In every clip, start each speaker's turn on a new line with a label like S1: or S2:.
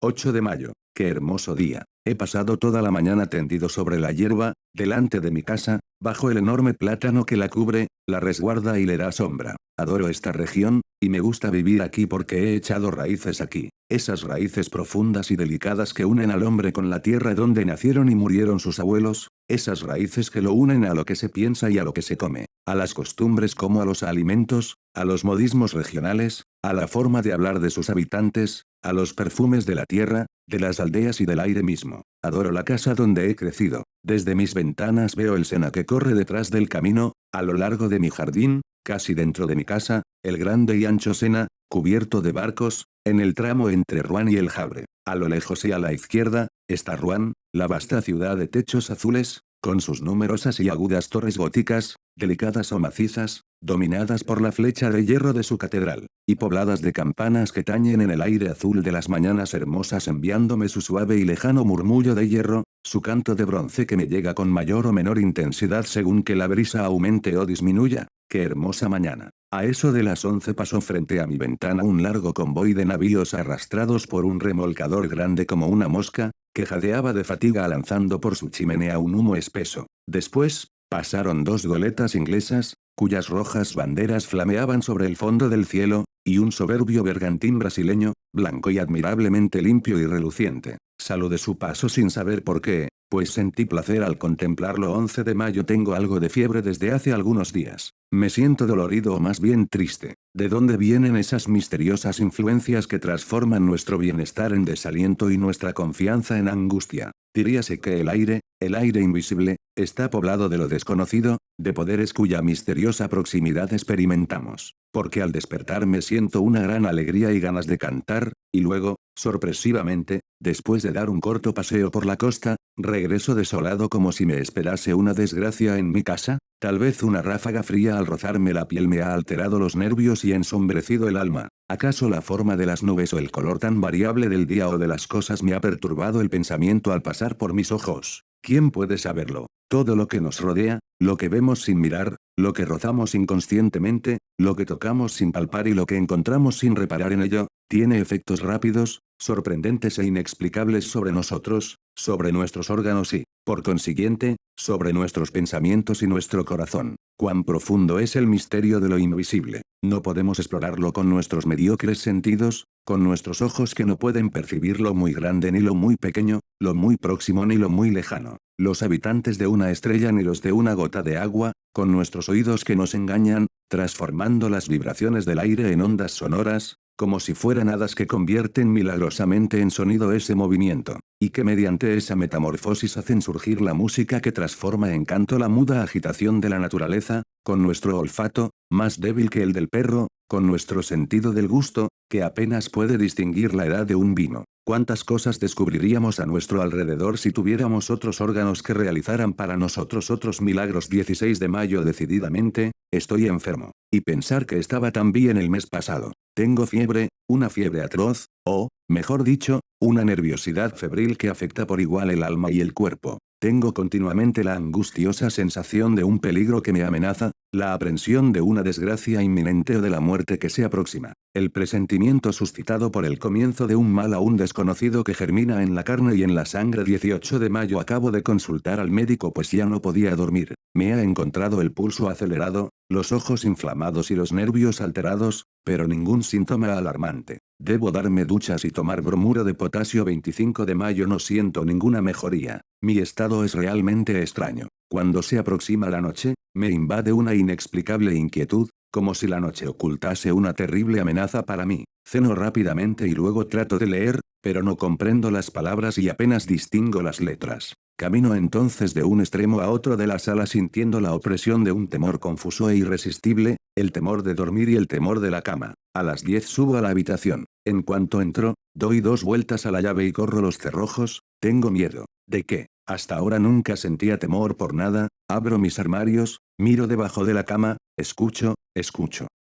S1: 8 de mayo. Qué hermoso día. He pasado toda la mañana tendido sobre la hierba, delante de mi casa, bajo el enorme plátano que la cubre, la resguarda y le da sombra. Adoro esta región, y me gusta vivir aquí porque he echado raíces aquí. Esas raíces profundas y delicadas que unen al hombre con la tierra donde nacieron y murieron sus abuelos, esas raíces que lo unen a lo que se piensa y a lo que se come, a las costumbres como a los alimentos, a los modismos regionales, a la forma de hablar de sus habitantes, a los perfumes de la tierra, de las aldeas y del aire mismo. Adoro la casa donde he crecido. Desde mis ventanas veo el Sena que corre detrás del camino, a lo largo de mi jardín, casi dentro de mi casa, el grande y ancho Sena, cubierto de barcos, en el tramo entre Rouen y el Havre. A lo lejos y a la izquierda, está Rouen, la vasta ciudad de techos azules, con sus numerosas y agudas torres góticas, delicadas o macizas, dominadas por la flecha de hierro de su catedral, y pobladas de campanas que tañen en el aire azul de las mañanas hermosas enviándome su suave y lejano murmullo de hierro, su canto de bronce que me llega con mayor o menor intensidad según que la brisa aumente o disminuya. ¡Qué hermosa mañana! A eso de las 11 pasó frente a mi ventana un largo convoy de navíos arrastrados por un remolcador grande como una mosca, que jadeaba de fatiga lanzando por su chimenea un humo espeso. Después, pasaron dos goletas inglesas, cuyas rojas banderas flameaban sobre el fondo del cielo, y un soberbio bergantín brasileño, blanco y admirablemente limpio y reluciente. Saludé su paso sin saber por qué, pues sentí placer al contemplarlo. 11 de mayo. Tengo algo de fiebre desde hace algunos días. Me siento dolorido o más bien triste. ¿De dónde vienen esas misteriosas influencias que transforman nuestro bienestar en desaliento y nuestra confianza en angustia? Diríase que el aire invisible, está poblado de lo desconocido, de poderes cuya misteriosa proximidad experimentamos. Porque al despertar me siento una gran alegría y ganas de cantar, y luego, sorpresivamente, después de dar un corto paseo por la costa, regreso desolado como si me esperase una desgracia en mi casa. Tal vez una ráfaga fría al rozarme la piel me ha alterado los nervios y ensombrecido el alma. ¿Acaso la forma de las nubes o el color tan variable del día o de las cosas me ha perturbado el pensamiento al pasar por mis ojos? ¿Quién puede saberlo? Todo lo que nos rodea, lo que vemos sin mirar, lo que rozamos inconscientemente, lo que tocamos sin palpar y lo que encontramos sin reparar en ello, tiene efectos rápidos, sorprendentes e inexplicables sobre nosotros, sobre nuestros órganos y, por consiguiente, sobre nuestros pensamientos y nuestro corazón. Cuán profundo es el misterio de lo invisible. No podemos explorarlo con nuestros mediocres sentidos, con nuestros ojos que no pueden percibir lo muy grande ni lo muy pequeño, lo muy próximo ni lo muy lejano, los habitantes de una estrella ni los de una gota de agua, con nuestros oídos que nos engañan, transformando las vibraciones del aire en ondas sonoras, como si fueran hadas que convierten milagrosamente en sonido ese movimiento, y que mediante esa metamorfosis hacen surgir la música que transforma en canto la muda agitación de la naturaleza, con nuestro olfato, más débil que el del perro, con nuestro sentido del gusto, que apenas puede distinguir la edad de un vino. ¿Cuántas cosas descubriríamos a nuestro alrededor si tuviéramos otros órganos que realizaran para nosotros otros milagros? 16 de mayo. Decididamente, estoy enfermo. Y pensar que estaba tan bien el mes pasado. Tengo fiebre, una fiebre atroz, o, mejor dicho, una nerviosidad febril que afecta por igual el alma y el cuerpo. Tengo continuamente la angustiosa sensación de un peligro que me amenaza, la aprensión de una desgracia inminente o de la muerte que se aproxima. El presentimiento suscitado por el comienzo de un mal aún desconocido que germina en la carne y en la sangre. 18 de mayo. Acabo de consultar al médico pues ya no podía dormir. Me ha encontrado el pulso acelerado, los ojos inflamados y los nervios alterados, pero ningún síntoma alarmante. Debo darme duchas y tomar bromuro de potasio. 25 de mayo. No siento ninguna mejoría. Mi estado es realmente extraño. Cuando se aproxima la noche, me invade una inexplicable inquietud, como si la noche ocultase una terrible amenaza para mí. Ceno rápidamente y luego trato de leer, pero no comprendo las palabras y apenas distingo las letras. Camino entonces de un extremo a otro de la sala sintiendo la opresión de un temor confuso e irresistible, el temor de dormir y el temor de la cama. A las 10 subo a la habitación. En cuanto entro, doy 2 vueltas a la llave y corro los cerrojos. Tengo miedo. ¿De qué? Hasta ahora nunca sentía temor por nada. Abro mis armarios, miro debajo de la cama, escucho.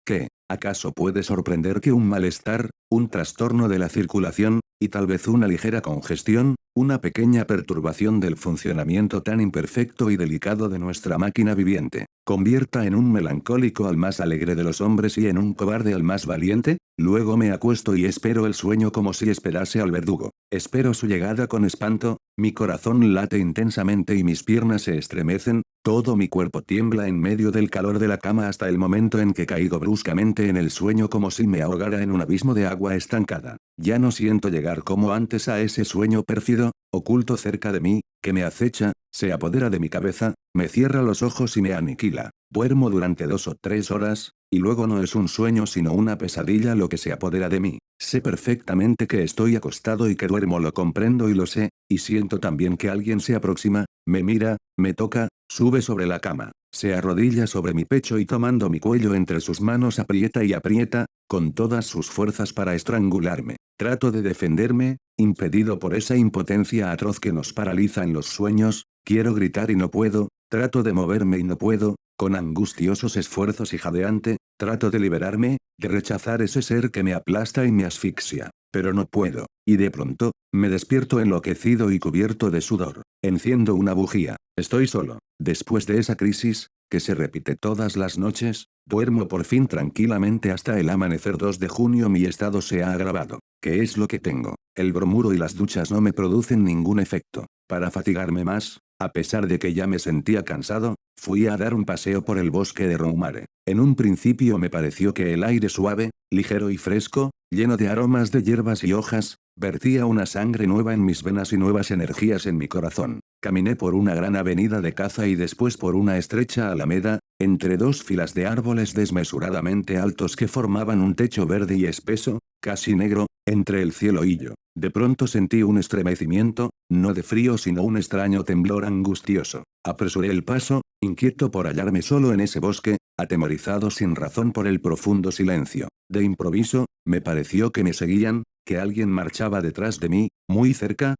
S1: ¿Qué? ¿Acaso puede sorprender que un malestar, un trastorno de la circulación, y tal vez una ligera congestión, una pequeña perturbación del funcionamiento tan imperfecto y delicado de nuestra máquina viviente, convierta en un melancólico al más alegre de los hombres y en un cobarde al más valiente. Luego me acuesto y espero el sueño como si esperase al verdugo. Espero su llegada con espanto, mi corazón late intensamente y mis piernas se estremecen, todo mi cuerpo tiembla en medio del calor de la cama hasta el momento en que caigo bruscamente en el sueño como si me ahogara en un abismo de agua estancada. Ya no siento llegar como antes a ese sueño pérfido, oculto cerca de mí, que me acecha, se apodera de mi cabeza, me cierra los ojos y me aniquila. Duermo durante 2 o 3 horas, y luego no es un sueño sino una pesadilla lo que se apodera de mí. Sé perfectamente que estoy acostado y que duermo, lo comprendo y lo sé, y siento también que alguien se aproxima, me mira, me toca, sube sobre la cama, se arrodilla sobre mi pecho y tomando mi cuello entre sus manos aprieta y aprieta, con todas sus fuerzas para estrangularme. Trato de defenderme, impedido por esa impotencia atroz que nos paraliza en los sueños, quiero gritar y no puedo, trato de moverme y no puedo, con angustiosos esfuerzos y jadeante, trato de liberarme, de rechazar ese ser que me aplasta y me asfixia. Pero no puedo, y de pronto, me despierto enloquecido y cubierto de sudor. Enciendo una bujía. Estoy solo. Después de esa crisis, que se repite todas las noches, duermo por fin tranquilamente hasta el amanecer 2 de junio. Mi estado se ha agravado. ¿Qué es lo que tengo? El bromuro y las duchas no me producen ningún efecto. Para fatigarme más, a pesar de que ya me sentía cansado, fui a dar un paseo por el bosque de Roumare. En un principio me pareció que el aire suave, ligero y fresco, lleno de aromas de hierbas y hojas, vertía una sangre nueva en mis venas y nuevas energías en mi corazón. Caminé por una gran avenida de caza y después por una estrecha alameda, entre 2 filas de árboles desmesuradamente altos que formaban un techo verde y espeso, casi negro, entre el cielo y yo. De pronto sentí un estremecimiento, no de frío sino un extraño temblor angustioso. Apresuré el paso, inquieto por hallarme solo en ese bosque, atemorizado sin razón por el profundo silencio. De improviso, me pareció que me seguían, que alguien marchaba detrás de mí, muy cerca,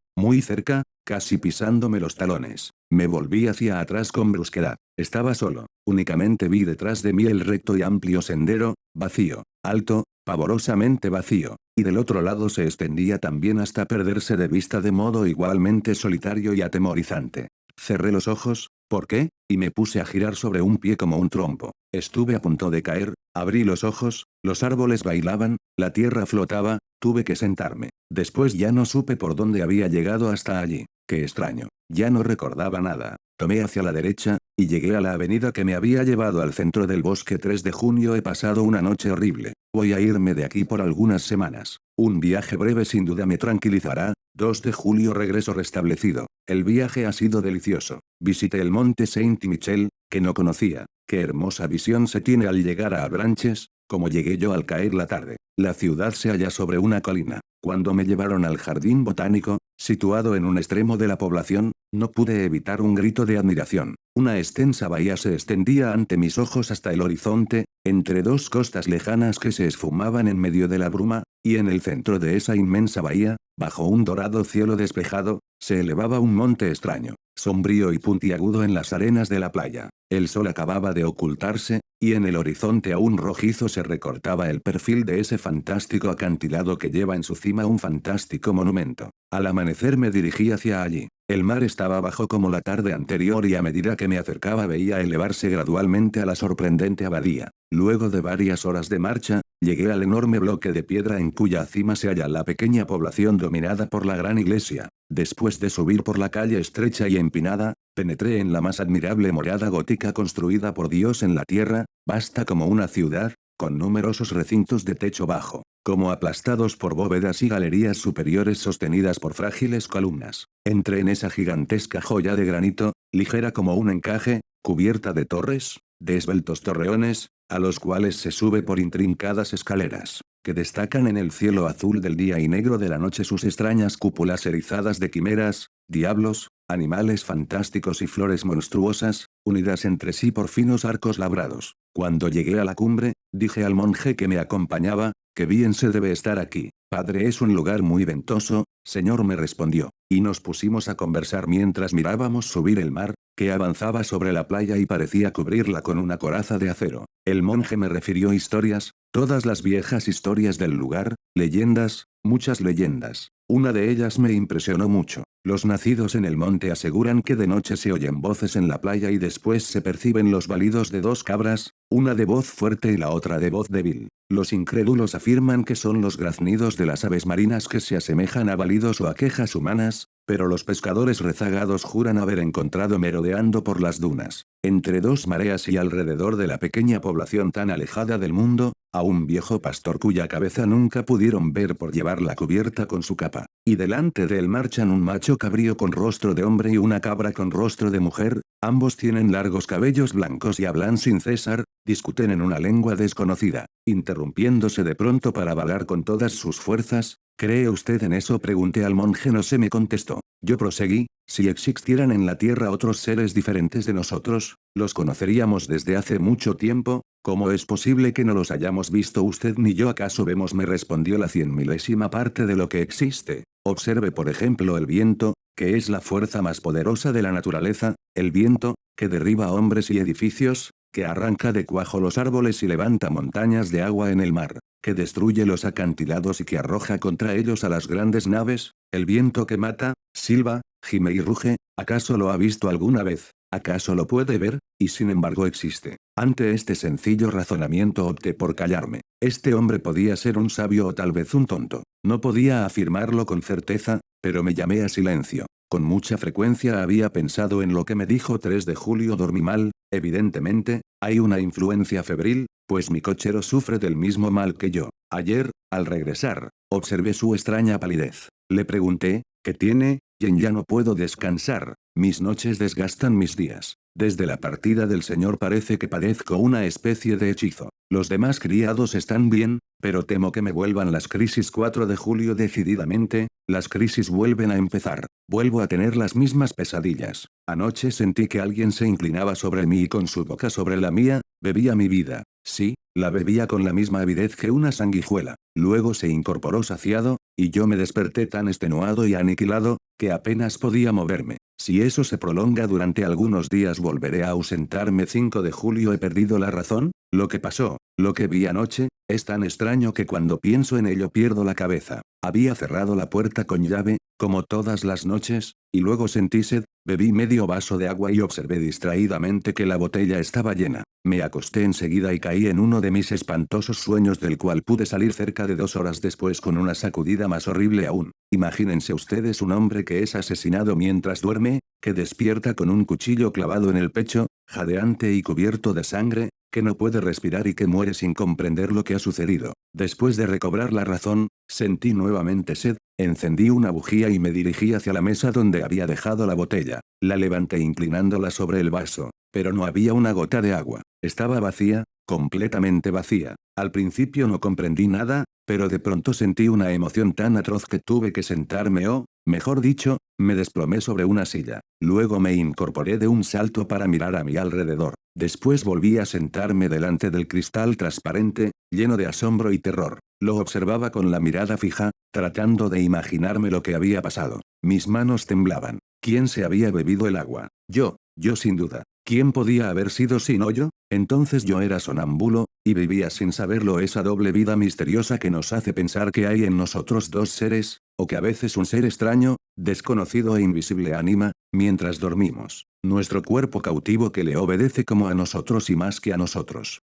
S1: casi pisándome los talones. Me volví hacia atrás con brusquedad. Estaba solo. Únicamente vi detrás de mí el recto y amplio sendero, vacío, alto, pavorosamente vacío, y del otro lado se extendía también hasta perderse de vista de modo igualmente solitario y atemorizante. Cerré los ojos, ¿por qué? Y me puse a girar sobre un pie como un trompo. Estuve a punto de caer, abrí los ojos, los árboles bailaban, la tierra flotaba, tuve que sentarme. Después ya no supe por dónde había llegado hasta allí. Qué extraño. Ya no recordaba nada. Tomé hacia la derecha, y llegué a la avenida que me había llevado al centro del bosque. 3 de junio. He pasado una noche horrible. Voy a irme de aquí por algunas semanas. Un viaje breve sin duda me tranquilizará. 2 de julio. Regreso restablecido. El viaje ha sido delicioso. Visité el monte Saint-Michel, que no conocía. Qué hermosa visión se tiene al llegar a Avranches, como llegué yo al caer la tarde. La ciudad se halla sobre una colina. Cuando me llevaron al jardín botánico, situado en un extremo de la población, no pude evitar un grito de admiración. Una extensa bahía se extendía ante mis ojos hasta el horizonte, entre 2 costas lejanas que se esfumaban en medio de la bruma, y en el centro de esa inmensa bahía, bajo un dorado cielo despejado, se elevaba un monte extraño, sombrío y puntiagudo en las arenas de la playa. El sol acababa de ocultarse, y en el horizonte aún rojizo se recortaba el perfil de ese fantástico acantilado que lleva en su cima un fantástico monumento. Al amanecer me dirigí hacia allí. El mar estaba bajo como la tarde anterior y a medida que me acercaba veía elevarse gradualmente a la sorprendente abadía. Luego de varias horas de marcha, llegué al enorme bloque de piedra en cuya cima se halla la pequeña población dominada por la gran iglesia. Después de subir por la calle estrecha y empinada, penetré en la más admirable morada gótica construida por Dios en la tierra, vasta como una ciudad, con numerosos recintos de techo bajo, como aplastados por bóvedas y galerías superiores sostenidas por frágiles columnas. Entré en esa gigantesca joya de granito, ligera como un encaje, cubierta de torres, de esbeltos torreones, a los cuales se sube por intrincadas escaleras, que destacan en el cielo azul del día y negro de la noche sus extrañas cúpulas erizadas de quimeras, diablos, animales fantásticos y flores monstruosas, unidas entre sí por finos arcos labrados. Cuando llegué a la cumbre, dije al monje que me acompañaba, «Qué bien se debe estar aquí, padre, es un lugar muy ventoso», «Señor», me respondió, y nos pusimos a conversar mientras mirábamos subir el mar, que avanzaba sobre la playa y parecía cubrirla con una coraza de acero. El monje me refirió historias, todas las viejas historias del lugar, leyendas, muchas leyendas. Una de ellas me impresionó mucho. Los nacidos en el monte aseguran que de noche se oyen voces en la playa y después se perciben los balidos de dos cabras, una de voz fuerte y la otra de voz débil. Los incrédulos afirman que son los graznidos de las aves marinas que se asemejan a balidos o a quejas humanas, pero los pescadores rezagados juran haber encontrado merodeando por las dunas, entre dos mareas y alrededor de la pequeña población tan alejada del mundo, a un viejo pastor cuya cabeza nunca pudieron ver por llevarla cubierta con su capa, y delante de él marchan un macho cabrío con rostro de hombre y una cabra con rostro de mujer, ambos tienen largos cabellos blancos y hablan sin cesar, discuten en una lengua desconocida, interrumpiéndose de pronto para vagar con todas sus fuerzas. ¿Cree usted en eso?, pregunté al monje. No se me contestó. Yo proseguí: si existieran en la tierra otros seres diferentes de nosotros, los conoceríamos desde hace mucho tiempo. ¿Cómo es posible que no los hayamos visto usted ni yo? ¿Acaso vemos?, me respondió, la 100.000ª parte de lo que existe. Observe por ejemplo el viento, que es la fuerza más poderosa de la naturaleza, el viento, que derriba hombres y edificios, que arranca de cuajo los árboles y levanta montañas de agua en el mar, que destruye los acantilados y que arroja contra ellos a las grandes naves, el viento que mata, silba, gime y ruge. ¿Acaso lo ha visto alguna vez? ¿Acaso lo puede ver? Y sin embargo existe. Ante este sencillo razonamiento opté por callarme. Este hombre podía ser un sabio o tal vez un tonto. No podía afirmarlo con certeza, pero me llamé a silencio. Con mucha frecuencia había pensado en lo que me dijo 3 de julio. Dormí mal, evidentemente, hay una influencia febril, pues mi cochero sufre del mismo mal que yo. Ayer, al regresar, observé su extraña palidez. Le pregunté: ¿qué tiene? Ya no puedo descansar, mis noches desgastan mis días. Desde la partida del señor parece que padezco una especie de hechizo. Los demás criados están bien, pero temo que me vuelvan las crisis. 4 de julio Decididamente, las crisis vuelven a empezar. Vuelvo a tener las mismas pesadillas. Anoche sentí que alguien se inclinaba sobre mí y con su boca sobre la mía, bebía mi vida. Sí, la bebía con la misma avidez que una sanguijuela. Luego se incorporó saciado, y yo me desperté tan extenuado y aniquilado, que apenas podía moverme. Si eso se prolonga durante algunos días volveré a ausentarme. 5 de julio He perdido la razón. Lo que pasó, lo que vi anoche, es tan extraño que cuando pienso en ello pierdo la cabeza. Había cerrado la puerta con llave, como todas las noches, y luego sentí sed, bebí medio vaso de agua y observé distraídamente que la botella estaba llena. Me acosté enseguida y caí en uno de mis espantosos sueños del cual pude salir cerca de 2 horas después con una sacudida más horrible aún. Imagínense ustedes un hombre que es asesinado mientras duerme, que despierta con un cuchillo clavado en el pecho, jadeante y cubierto de sangre, que no puede respirar y que muere sin comprender lo que ha sucedido. Después de recobrar la razón, sentí nuevamente sed, encendí una bujía y me dirigí hacia la mesa donde había dejado la botella. La levanté inclinándola sobre el vaso, pero no había una gota de agua. Estaba vacía, completamente vacía. Al principio no comprendí nada, pero de pronto sentí una emoción tan atroz que tuve que sentarme o, mejor dicho, me desplomé sobre una silla. Luego me incorporé de un salto para mirar a mi alrededor. Después volví a sentarme delante del cristal transparente, lleno de asombro y terror. Lo observaba con la mirada fija, tratando de imaginarme lo que había pasado. Mis manos temblaban. ¿Quién se había bebido el agua? Yo sin duda. ¿Quién podía haber sido sino yo? Entonces yo era sonámbulo, y vivía sin saberlo esa doble vida misteriosa que nos hace pensar que hay en nosotros dos seres, o que a veces un ser extraño, desconocido e invisible anima, mientras dormimos, nuestro cuerpo cautivo que le obedece como a nosotros y más que a nosotros.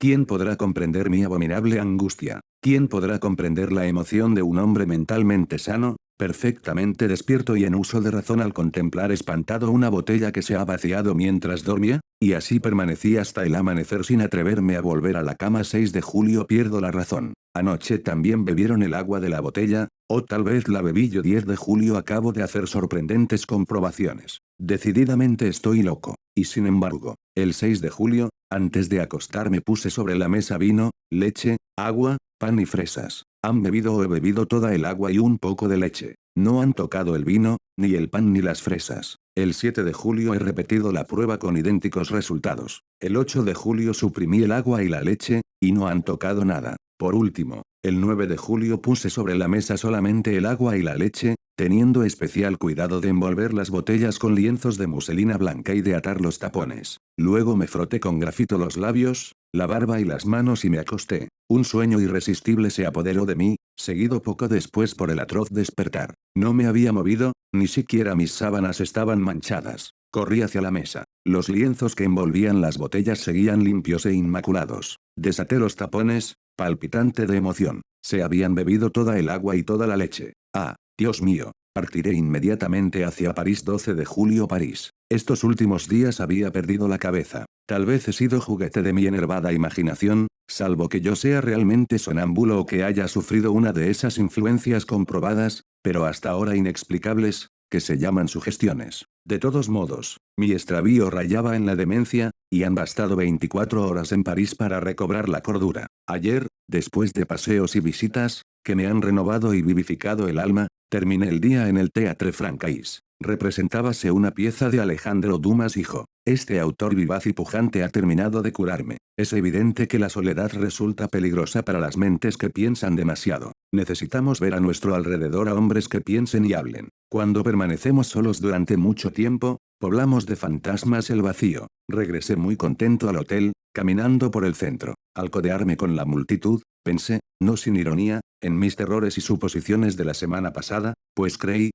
S1: ¿Quién podrá comprender mi abominable angustia? ¿Quién podrá comprender la emoción de un hombre mentalmente sano, perfectamente despierto y en uso de razón al contemplar espantado una botella que se ha vaciado mientras dormía? Y así permanecí hasta el amanecer sin atreverme a volver a la cama. 6 de julio Pierdo la razón. Anoche también bebieron el agua de la botella, o tal vez la bebí yo. 10 de julio Acabo de hacer sorprendentes comprobaciones. Decididamente estoy loco. Y sin embargo, el 6 de julio, antes de acostarme puse sobre la mesa vino, leche, agua, pan y fresas. Han bebido o he bebido toda el agua y un poco de leche. No han tocado el vino, ni el pan ni las fresas. El 7 de julio he repetido la prueba con idénticos resultados. El 8 de julio suprimí el agua y la leche, y no han tocado nada. Por último, el 9 de julio puse sobre la mesa solamente el agua y la leche, teniendo especial cuidado de envolver las botellas con lienzos de muselina blanca y de atar los tapones. Luego me froté con grafito los labios, la barba y las manos y me acosté. Un sueño irresistible se apoderó de mí, seguido poco después por el atroz despertar. No me había movido, ni siquiera mis sábanas estaban manchadas. Corrí hacia la mesa. Los lienzos que envolvían las botellas seguían limpios e inmaculados. Desaté los tapones, palpitante de emoción. Se habían bebido toda el agua y toda la leche. Ah, Dios mío. Partiré inmediatamente hacia París. 12 de julio. París. Estos últimos días había perdido la cabeza. Tal vez he sido juguete de mi enervada imaginación, salvo que yo sea realmente sonámbulo o que haya sufrido una de esas influencias comprobadas, pero hasta ahora inexplicables, que se llaman sugestiones. De todos modos, mi extravío rayaba en la demencia, y han bastado 24 horas en París para recobrar la cordura. Ayer, después de paseos y visitas, que me han renovado y vivificado el alma, terminé el día en el Théâtre Francais. Representábase una pieza de Alejandro Dumas hijo. Este autor vivaz y pujante ha terminado de curarme. Es evidente que la soledad resulta peligrosa para las mentes que piensan demasiado. Necesitamos ver a nuestro alrededor a hombres que piensen y hablen. Cuando permanecemos solos durante mucho tiempo, poblamos de fantasmas el vacío. Regresé muy contento al hotel, caminando por el centro. Al codearme con la multitud, pensé, no sin ironía, en mis terrores y suposiciones de la semana pasada, pues creí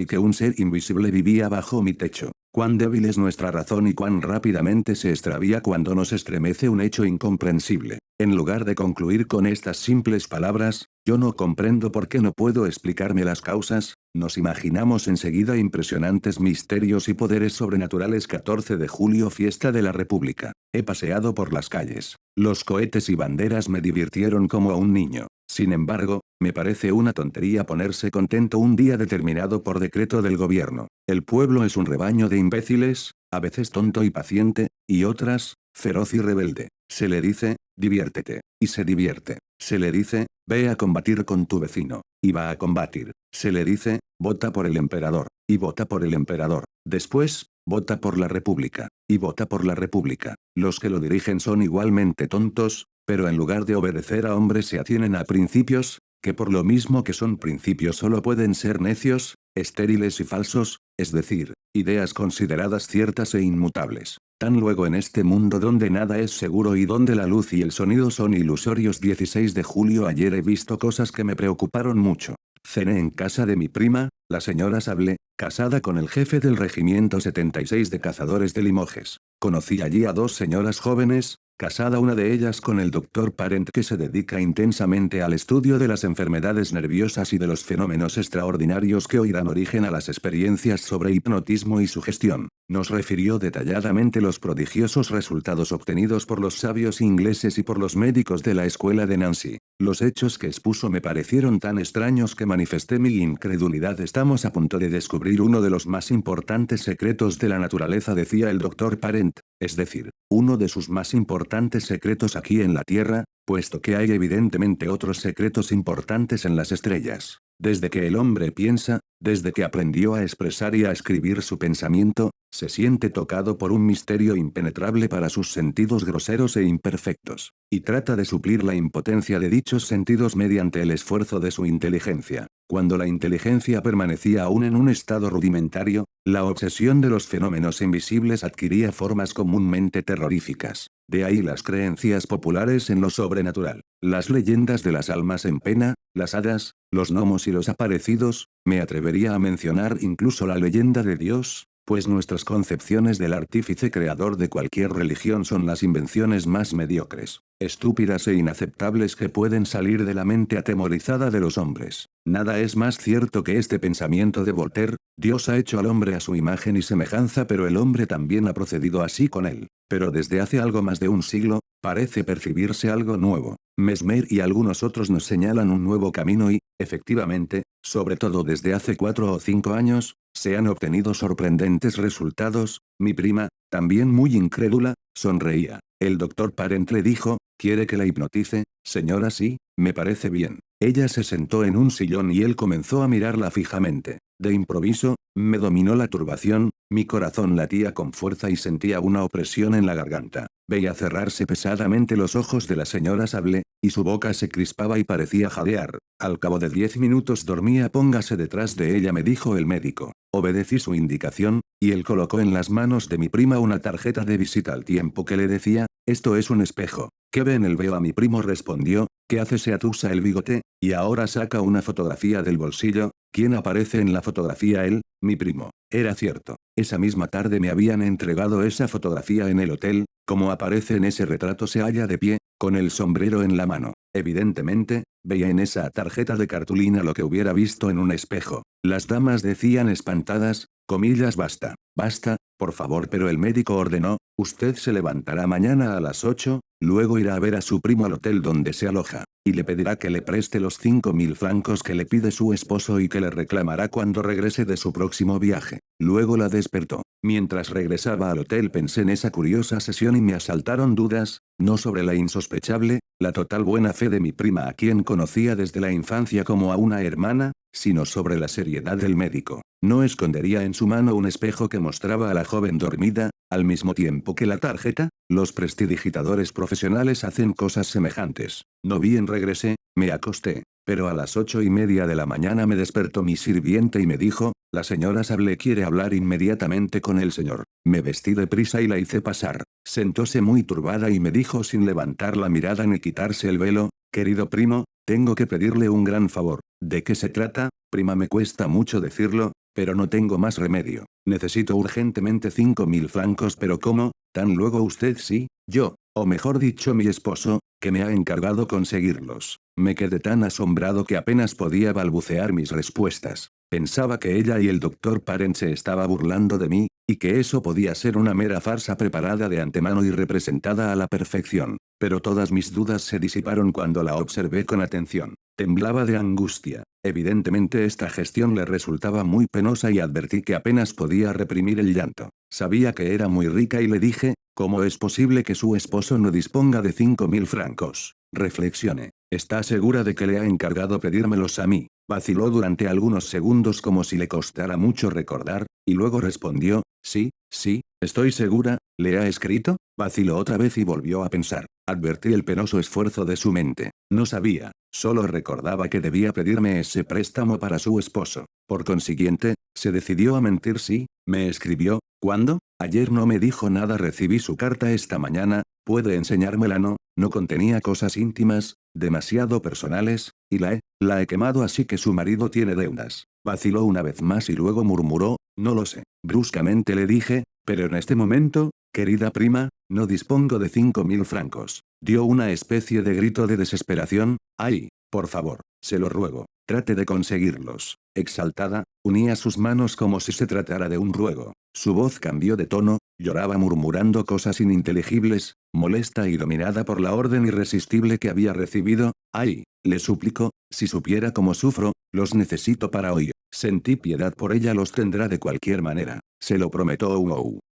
S1: que un ser invisible vivía bajo mi techo. Cuán débil es nuestra razón y cuán rápidamente se extravía cuando nos estremece un hecho incomprensible. En lugar de concluir con estas simples palabras, yo no comprendo por qué no puedo explicarme las causas, nos imaginamos enseguida impresionantes misterios y poderes sobrenaturales. 14 de julio, fiesta de la República. He paseado por las calles. Los cohetes y banderas me divirtieron como a un niño. Sin embargo, me parece una tontería ponerse contento un día determinado por decreto del gobierno. El pueblo es un rebaño de imbéciles, a veces tonto y paciente, y otras, feroz y rebelde. Se le dice, diviértete, y se divierte. Se le dice, ve a combatir con tu vecino, y va a combatir. Se le dice, vota por el emperador, y vota por el emperador. Después, vota por la república, y vota por la república. Los que lo dirigen son igualmente tontos, pero en lugar de obedecer a hombres se atienen a principios, que por lo mismo que son principios solo pueden ser necios, estériles y falsos, es decir, ideas consideradas ciertas e inmutables. Tan luego en este mundo donde nada es seguro y donde la luz y el sonido son ilusorios. 16 de julio. Ayer he visto cosas que me preocuparon mucho. Cené en casa de mi prima, la señora Sable, casada con el jefe del regimiento 76 de cazadores de Limoges. Conocí allí a dos señoras jóvenes, casada una de ellas con el doctor Parent, que se dedica intensamente al estudio de las enfermedades nerviosas y de los fenómenos extraordinarios que hoy dan origen a las experiencias sobre hipnotismo y sugestión. Nos refirió detalladamente los prodigiosos resultados obtenidos por los sabios ingleses y por los médicos de la escuela de Nancy. Los hechos que expuso me parecieron tan extraños que manifesté mi incredulidad. Estamos a punto de descubrir uno de los más importantes secretos de la naturaleza, decía el doctor Parent, es decir, uno de sus más importantes secretos aquí en la Tierra, puesto que hay evidentemente otros secretos importantes en las estrellas. Desde que el hombre piensa, desde que aprendió a expresar y a escribir su pensamiento, se siente tocado por un misterio impenetrable para sus sentidos groseros e imperfectos, y trata de suplir la impotencia de dichos sentidos mediante el esfuerzo de su inteligencia. Cuando la inteligencia permanecía aún en un estado rudimentario, la obsesión de los fenómenos invisibles adquiría formas comúnmente terroríficas. De ahí las creencias populares en lo sobrenatural, las leyendas de las almas en pena, las hadas, los gnomos y los aparecidos. Me atrevería a mencionar incluso la leyenda de Dios, pues nuestras concepciones del artífice creador de cualquier religión son las invenciones más mediocres, estúpidas e inaceptables que pueden salir de la mente atemorizada de los hombres. Nada es más cierto que este pensamiento de Voltaire: Dios ha hecho al hombre a su imagen y semejanza, pero el hombre también ha procedido así con él. Pero desde hace algo más de un siglo, parece percibirse algo nuevo. Mesmer y algunos otros nos señalan un nuevo camino y, efectivamente, sobre todo desde hace 4 o 5 años, se han obtenido sorprendentes resultados. Mi prima, también muy incrédula, sonreía. El doctor Parent le dijo, ¿quiere que la hipnotice, señora? Sí, me parece bien. Ella se sentó en un sillón y él comenzó a mirarla fijamente. De improviso, me dominó la turbación, mi corazón latía con fuerza y sentía una opresión en la garganta. Veía cerrarse pesadamente los ojos de la señora Sable, y su boca se crispaba y parecía jadear. Al cabo de 10 minutos dormía. Póngase detrás de ella, me dijo el médico. Obedecí su indicación, y él colocó en las manos de mi prima una tarjeta de visita al tiempo que le decía, esto es un espejo. ¿Qué ve en el veo? A mi primo respondió, ¿qué hace? Se atusa el bigote, y ahora saca una fotografía del bolsillo. ¿Quién aparece en la fotografía? Él, mi primo. Era cierto. Esa misma tarde me habían entregado esa fotografía en el hotel, como aparece en ese retrato se halla de pie, con el sombrero en la mano. Evidentemente, veía en esa tarjeta de cartulina lo que hubiera visto en un espejo. Las damas decían espantadas, comillas, basta, basta, por favor, pero el médico ordenó, usted se levantará mañana a las 8, luego irá a ver a su primo al hotel donde se aloja, y le pedirá que le preste los 5.000 francos que le pide su esposo y que le reclamará cuando regrese de su próximo viaje. Luego la despertó. Mientras regresaba al hotel pensé en esa curiosa sesión y me asaltaron dudas, no sobre la insospechable, la total buena fe de mi prima a quien conocía desde la infancia como a una hermana, sino sobre la seriedad del médico. No escondería en su mano un espejo que mostraba a la joven dormida, al mismo tiempo que la tarjeta. Los prestidigitadores profesionales hacen cosas semejantes. No bien regresé, me acosté, pero a las 8:30 de la mañana me despertó mi sirviente y me dijo, la señora Sable quiere hablar inmediatamente con el señor. Me vestí deprisa y la hice pasar. Sentóse muy turbada y me dijo sin levantar la mirada ni quitarse el velo, querido primo, tengo que pedirle un gran favor. ¿De qué se trata, prima? Me cuesta mucho decirlo, pero no tengo más remedio. Necesito urgentemente 5.000 francos. ¿Pero cómo? ¿Tan luego usted? Sí, yo, o mejor dicho mi esposo, que me ha encargado conseguirlos. Me quedé tan asombrado que apenas podía balbucear mis respuestas. Pensaba que ella y el doctor Parent se estaba burlando de mí, y que eso podía ser una mera farsa preparada de antemano y representada a la perfección. Pero todas mis dudas se disiparon cuando la observé con atención. Temblaba de angustia. Evidentemente esta gestión le resultaba muy penosa y advertí que apenas podía reprimir el llanto. Sabía que era muy rica y le dije, ¿cómo es posible que su esposo no disponga de 5.000 francos? Reflexioné. ¿Está segura de que le ha encargado pedírmelos a mí? Vaciló durante algunos segundos como si le costara mucho recordar, y luego respondió, sí, sí, estoy segura. ¿Le ha escrito? Vaciló otra vez y volvió a pensar. Advertí el penoso esfuerzo de su mente. No sabía, solo recordaba que debía pedirme ese préstamo para su esposo. Por consiguiente, se decidió a mentir. Sí, me escribió. ¿Cuándo? Ayer no me dijo nada. Recibí su carta esta mañana. ¿Puede enseñármela? No, no contenía cosas íntimas, demasiado personales, y la he quemado, así que su marido tiene deudas. Vaciló una vez más y luego murmuró, no lo sé. Bruscamente le dije, pero en este momento, querida prima, no dispongo de 5.000 francos. Dio una especie de grito de desesperación. ¡Ay, por favor, se lo ruego, trate de conseguirlos! Exaltada, unía sus manos como si se tratara de un ruego. Su voz cambió de tono, lloraba murmurando cosas ininteligibles, molesta y dominada por la orden irresistible que había recibido. ¡Ay, le suplico, si supiera cómo sufro, los necesito para hoy! Sentí piedad por ella. Los tendrá de cualquier manera. Se lo prometo.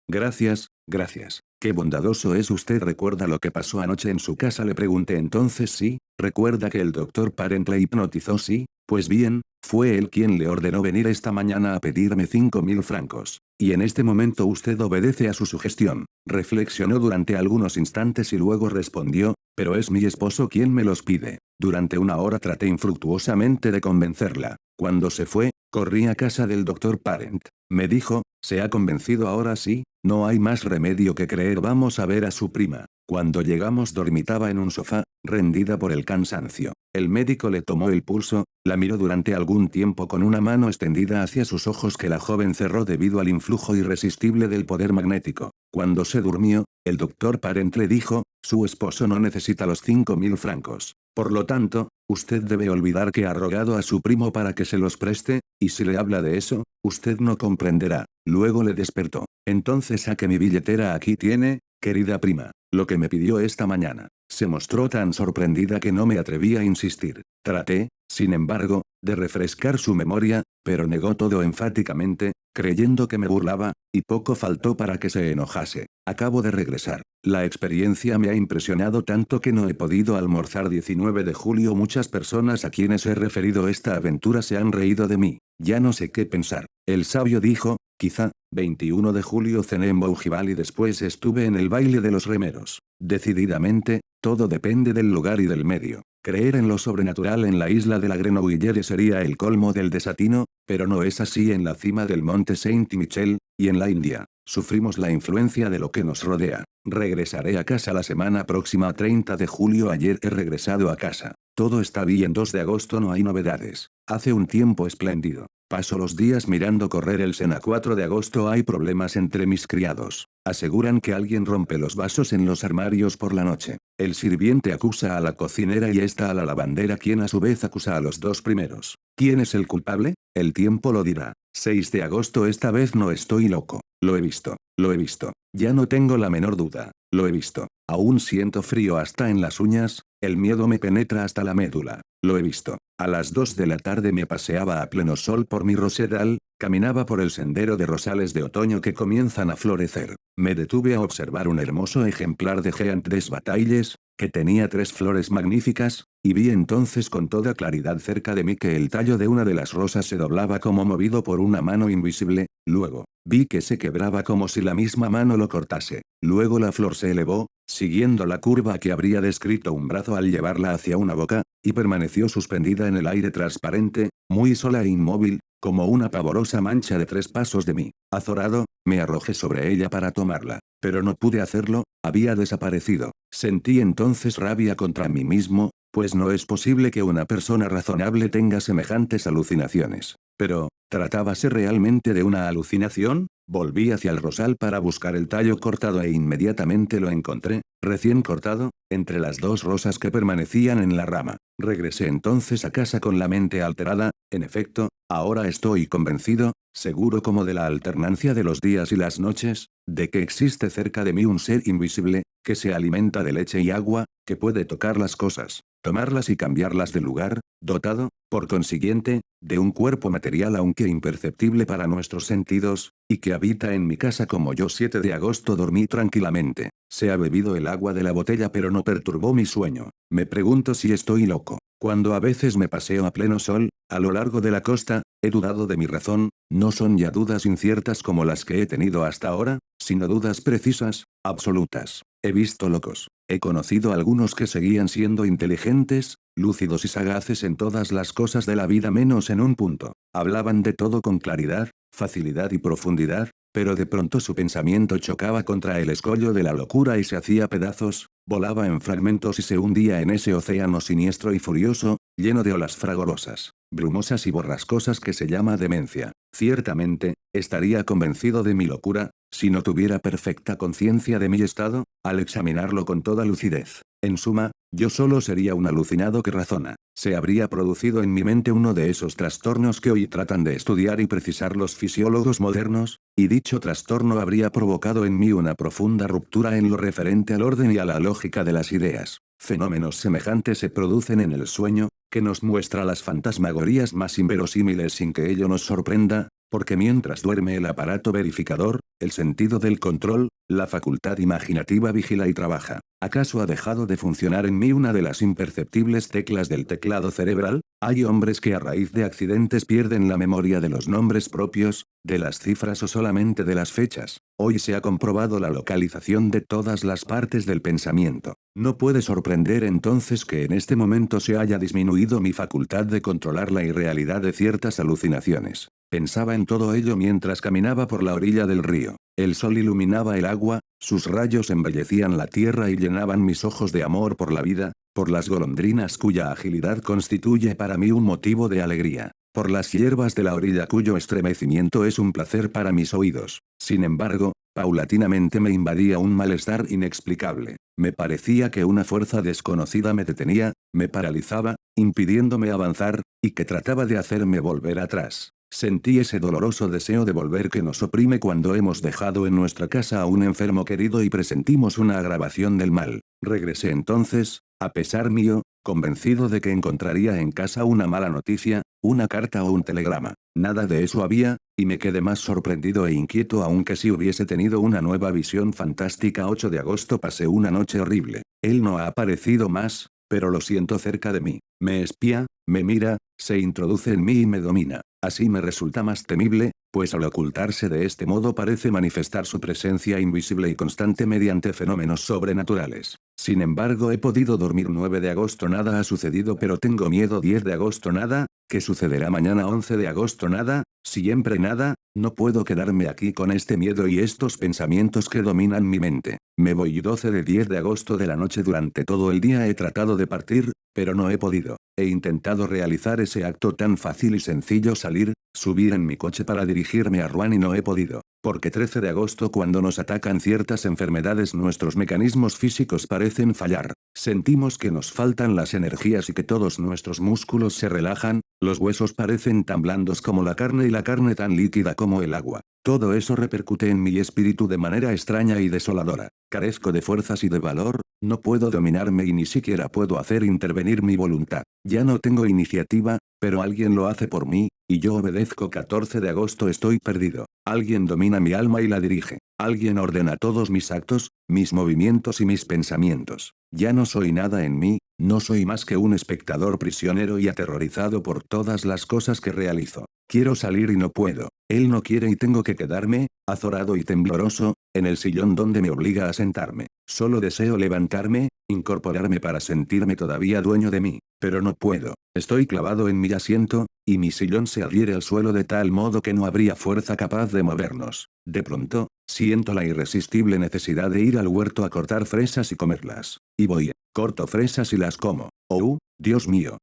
S1: Gracias, gracias. Qué bondadoso es usted. ¿Recuerda lo que pasó anoche en su casa? Le pregunté. Entonces sí, ¿recuerda que el doctor Parent le hipnotizó? Sí, pues bien, fue él quien le ordenó venir esta mañana a pedirme 5.000 francos. Y en este momento usted obedece a su sugestión. Reflexionó durante algunos instantes y luego respondió, pero es mi esposo quien me los pide. Durante una hora traté infructuosamente de convencerla. Cuando se fue, corrí a casa del doctor Parent. Me dijo, ¿se ha convencido ahora? Sí, no hay más remedio que creer. Vamos a ver a su prima. Cuando llegamos dormitaba en un sofá, rendida por el cansancio. El médico le tomó el pulso, la miró durante algún tiempo con una mano extendida hacia sus ojos que la joven cerró debido al influjo irresistible del poder magnético. Cuando se durmió, el doctor Parent le dijo, su esposo no necesita los 5.000 francos. Por lo tanto, usted debe olvidar que ha rogado a su primo para que se los preste, y si le habla de eso, usted no comprenderá. Luego le despertó. Entonces saque mi billetera. Aquí tiene, querida prima, lo que me pidió esta mañana. Se mostró tan sorprendida que no me atreví a insistir. Traté, sin embargo, de refrescar su memoria, pero negó todo enfáticamente, creyendo que me burlaba, y poco faltó para que se enojase. Acabo de regresar. La experiencia me ha impresionado tanto que no he podido almorzar. 19 de julio. Muchas personas a quienes he referido esta aventura se han reído de mí. Ya no sé qué pensar. El sabio dijo, quizá. 21 de julio cené en Bougival y después estuve en el baile de los remeros. Decididamente, todo depende del lugar y del medio. Creer en lo sobrenatural en la isla de la Grenouillère sería el colmo del desatino, pero no es así en la cima del monte Saint-Michel, y en la India. sufrimos la influencia de lo que nos rodea. Regresaré a casa la semana próxima 30 de julio. Ayer he regresado a casa. Todo está bien. 2 de agosto no hay novedades. Hace un tiempo espléndido. Paso los días mirando correr el Sena. 4 de agosto hay problemas entre mis criados. Aseguran que alguien rompe los vasos en los armarios por la noche. El sirviente acusa a la cocinera y esta a la lavandera, quien a su vez acusa a los dos primeros. ¿Quién es el culpable? El tiempo lo dirá. 6 de agosto. Esta vez no estoy loco. Lo he visto. Lo he visto. Ya no tengo la menor duda. Lo he visto. Aún siento frío hasta en las uñas, el miedo me penetra hasta la médula. Lo he visto. A las 2 de la tarde me paseaba a pleno sol por mi rosedal, caminaba por el sendero de rosales de otoño que comienzan a florecer. Me detuve a observar un hermoso ejemplar de Geant des Batailles, que tenía 3 flores magníficas, y vi entonces con toda claridad cerca de mí que el tallo de una de las rosas se doblaba como movido por una mano invisible, luego, vi que se quebraba como si la misma mano lo cortase. Luego la flor se elevó, siguiendo la curva que habría descrito un brazo al llevarla hacia una boca, y permaneció suspendida en el aire transparente, muy sola e inmóvil, como una pavorosa mancha de 3 pasos de mí. Azorado, me arrojé sobre ella para tomarla, pero no pude hacerlo, había desaparecido. Sentí entonces rabia contra mí mismo, pues no es posible que una persona razonable tenga semejantes alucinaciones. Pero, ¿tratábase realmente de una alucinación? Volví hacia el rosal para buscar el tallo cortado e inmediatamente lo encontré, recién cortado, entre las 2 rosas que permanecían en la rama. Regresé entonces a casa con la mente alterada. En efecto, ahora estoy convencido, seguro como de la alternancia de los días y las noches, de que existe cerca de mí un ser invisible, que se alimenta de leche y agua, que puede tocar las cosas, tomarlas y cambiarlas de lugar, dotado, por consiguiente, de un cuerpo material aunque imperceptible para nuestros sentidos, y que habita en mi casa como yo. 7 de agosto dormí tranquilamente. Se ha bebido el agua de la botella pero no perturbó mi sueño. Me pregunto si estoy loco. Cuando a veces me paseo a pleno sol, a lo largo de la costa, he dudado de mi razón, no son ya dudas inciertas como las que he tenido hasta ahora, sino dudas precisas, absolutas. He visto locos. He conocido algunos que seguían siendo inteligentes, lúcidos y sagaces en todas las cosas de la vida menos en un punto. Hablaban de todo con claridad, facilidad y profundidad, pero de pronto su pensamiento chocaba contra el escollo de la locura y se hacía pedazos, volaba en fragmentos y se hundía en ese océano siniestro y furioso, lleno de olas fragorosas, brumosas y borrascosas que se llama demencia. Ciertamente, estaría convencido de mi locura, si no tuviera perfecta conciencia de mi estado, al examinarlo con toda lucidez. En suma, yo solo sería un alucinado que razona. Se habría producido en mi mente uno de esos trastornos que hoy tratan de estudiar y precisar los fisiólogos modernos, y dicho trastorno habría provocado en mí una profunda ruptura en lo referente al orden y a la lógica de las ideas. Fenómenos semejantes se producen en el sueño, que nos muestra las fantasmagorías más inverosímiles sin que ello nos sorprenda, porque mientras duerme el aparato verificador, el sentido del control, la facultad imaginativa vigila y trabaja. ¿Acaso ha dejado de funcionar en mí una de las imperceptibles teclas del teclado cerebral? Hay hombres que a raíz de accidentes pierden la memoria de los nombres propios, de las cifras o solamente de las fechas. Hoy se ha comprobado la localización de todas las partes del pensamiento. No puede sorprender entonces que en este momento se haya disminuido mi facultad de controlar la irrealidad de ciertas alucinaciones. Pensaba en todo ello mientras caminaba por la orilla del río. El sol iluminaba el agua, sus rayos embellecían la tierra y llenaban mis ojos de amor por la vida, por las golondrinas cuya agilidad constituye para mí un motivo de alegría, por las hierbas de la orilla cuyo estremecimiento es un placer para mis oídos. Sin embargo, paulatinamente me invadía un malestar inexplicable. Me parecía que una fuerza desconocida me detenía, me paralizaba, impidiéndome avanzar, y que trataba de hacerme volver atrás. Sentí ese doloroso deseo de volver que nos oprime cuando hemos dejado en nuestra casa a un enfermo querido y presentimos una agravación del mal. Regresé entonces, a pesar mío, convencido de que encontraría en casa una mala noticia, una carta o un telegrama. Nada de eso había, y me quedé más sorprendido e inquieto aún que si hubiese tenido una nueva visión fantástica. 8 de agosto pasé una noche horrible. Él no ha aparecido más, pero lo siento cerca de mí. Me espía, me mira, se introduce en mí y me domina. Así me resulta más temible, pues al ocultarse de este modo parece manifestar su presencia invisible y constante mediante fenómenos sobrenaturales. Sin embargo he podido dormir. 9 de agosto nada ha sucedido pero tengo miedo. 10 de agosto nada, ¿qué sucederá mañana? 11 de agosto nada, Siempre nada, no puedo quedarme aquí con este miedo y estos pensamientos que dominan mi mente. Me voy 10 de agosto de la noche. Durante todo el día he tratado de partir, pero no he podido. He intentado realizar ese acto tan fácil y sencillo: salir, subir en mi coche para dirigirme a Rouen, y no he podido. Porque 13 de agosto, cuando nos atacan ciertas enfermedades, nuestros mecanismos físicos parecen fallar. Sentimos que nos faltan las energías y que todos nuestros músculos se relajan, los huesos parecen tan blandos como la carne y la carne tan líquida como el agua. Todo eso repercute en mi espíritu de manera extraña y desoladora. Carezco de fuerzas y de valor, no puedo dominarme y ni siquiera puedo hacer intervenir mi voluntad. Ya no tengo iniciativa, pero alguien lo hace por mí, y yo obedezco. 14 de agosto, estoy perdido. Alguien domina mi alma y la dirige. Alguien ordena todos mis actos, mis movimientos y mis pensamientos. Ya no soy nada en mí, no soy más que un espectador prisionero y aterrorizado por todas las cosas que realizo. Quiero salir y no puedo. Él no quiere y tengo que quedarme, azorado y tembloroso, en el sillón donde me obliga a sentarme. Solo deseo levantarme, incorporarme para sentirme todavía dueño de mí, pero no puedo. Estoy clavado en mi asiento, y mi sillón se adhiere al suelo de tal modo que no habría fuerza capaz de movernos. De pronto, siento la irresistible necesidad de ir al huerto a cortar fresas y comerlas. Y voy, corto fresas y las como. Oh, Dios mío,